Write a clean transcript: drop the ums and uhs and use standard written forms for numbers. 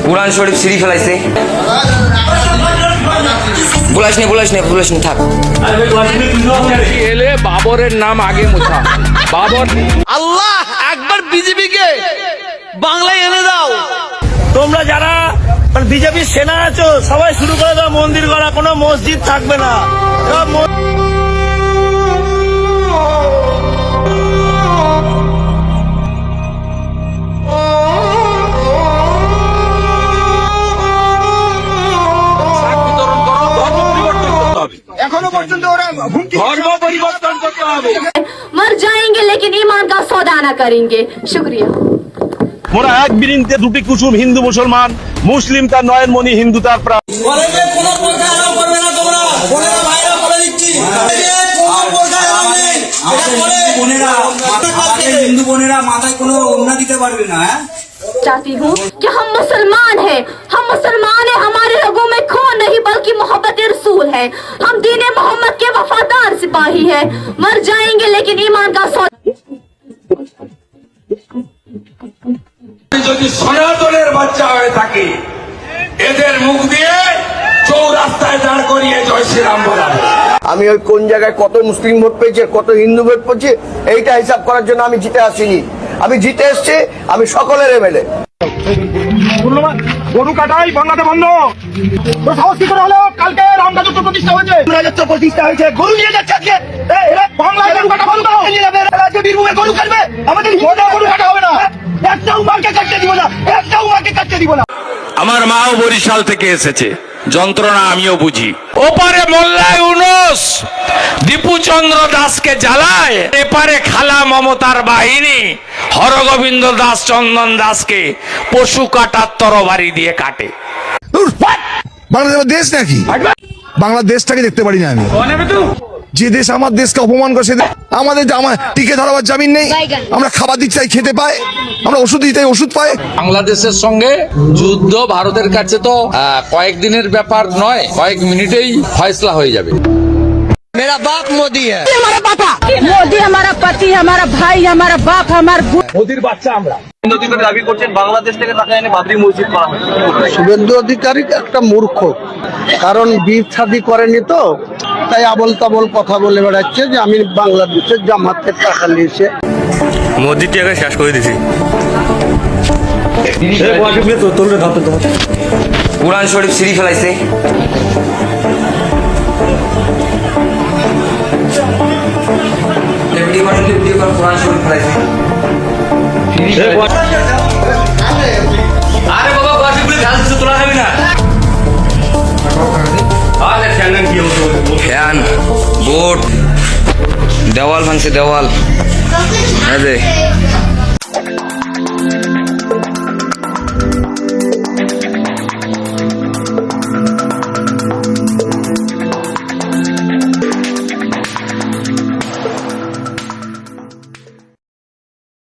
কুরআন শরীফ সিঁড়ি ফেলাইছে। বুলাইস নে থাক। এলে বাবরের নাম আগে মোছা। বাবর আল্লাহ একবার বিজেপিকে বাংলায় এনে দাও। তোমরা যারা বিজেপির সেনা আছো সবাই শুরু করে দাও মন্দির করা, কোনো মসজিদ থাকবে না। এখনো পর্যন্ত ওরা ধর্ম পরিবর্তন করতে হবে। मर जाएंगे लेकिन ईमान का सौदा न करेंगे। शुक्रिया। মোরা এক বৃন্তে দুটি কুসুম, হিন্দু মুসলমান, মুসলিম তার নয়নমণি, হিন্দু তার প্রাণ। কলেজে কোনো পরীক্ষা এলাও করবে না তোমরা। বোনেরা ভাইরা বলে দিচ্ছি, কলেজে কোনো পরীক্ষা এলাও নেই। হিন্দু বোনেরা মাথায় কোনো ওড়না দিতে পারবে না। चाहती हूँ कि हम मुसलमान हैं, हमारे रगों में खून नहीं बल्कि मोहब्बत रसूल है। हम दीन मोहम्मद के वफादार सिपाही हैं। मर जाएंगे लेकिन ईमान का सौदा। যদি সনাতনের বাচ্চা হয়ে থাকে এদের মুখ দিয়ে চৌরাস্তায় দাঁড় করিয়ে জয় শ্রীরাম বলা। আমি ওই কোন জায়গায় কত মুসলিম ভোট পেয়েছে, কত হিন্দু ভোট পেয়েছে এইটা হিসাব করার জন্য আমি জিতে আসিনি। আমি জিতে এসছি, আমি সকলের এমএলএ। গরু কাটাই বাংলাতে বন্ধ। তো সাহস কি করে হলো? কালকে রাম রাজত্ব প্রতিষ্ঠা হয়েছে, গরু নিয়ে যাচ্ছে আজকে। বাংলায় গরু কাটা বন্ধ। আজকে বীরভূমে গরু কাটবে, আমাদের গরু কাটা হবে না। একটাও মাকে কাটতে দিব না। আমার মাও বরিশাল থেকে এসেছে, যন্ত্রণা আমিও বুঝি। ওপারে মোল্লা ইউনুস দীপুচন্দ্র দাসকে জ্বালায়, এপারে খালা মমতার বাহিনী হরগোবিন্দ দাস চন্দন দাসকে পশু কাটার তরবারি দিয়ে কাটে। বাংলাদেশ দেশ নাকি? বাংলাদেশটাকে দেখতে পারি না আমি। যে দেশ আমার দেশকে অপমান করে, আমাদের টিকে ধরাবার জামিন নেই। আমরা খাবার দিতে চাই, খেতে পাই, আমরা ওষুধ দিতে চাই, ওষুধ পাই। বাংলাদেশের সঙ্গে যুদ্ধ ভারতের কাছে তো কয়েকদিনের ব্যাপার নয়, কয়েক মিনিটেই ফয়সলা হয়ে যাবে। मेरा बाप मोदी है। हमारा पापा मोदी, हमारा पति, हमारा भाई, हमारा बाप, हमारा মোদির বাচ্চা আমরা। দাবি করছেন বাংলাদেশ থেকে টাকা এনে বাবরি মসজিদ করা হয়েছে। শুভেন্দু অধিকারী একটা মূর্খ, কারণ বিয়ে শাদী করেনি তো, তাই আবল তাবল কথা বলে বেড়াচ্ছে যে আমি বাংলাদেশের জামাতের টাকা নিয়েছে। মোদি টাকা শেষ করে দিছি। কুরআন শরীফ সিঁড়ি ফেলাইছে। কুরআন শরীফ ফেলাইছে। আরে বাবা গাছগুলো ঘাস দিতে তোলা যাবে না। ফ্যান, বোর্ড, দেওয়াল ভাঙছে, দেওয়াল।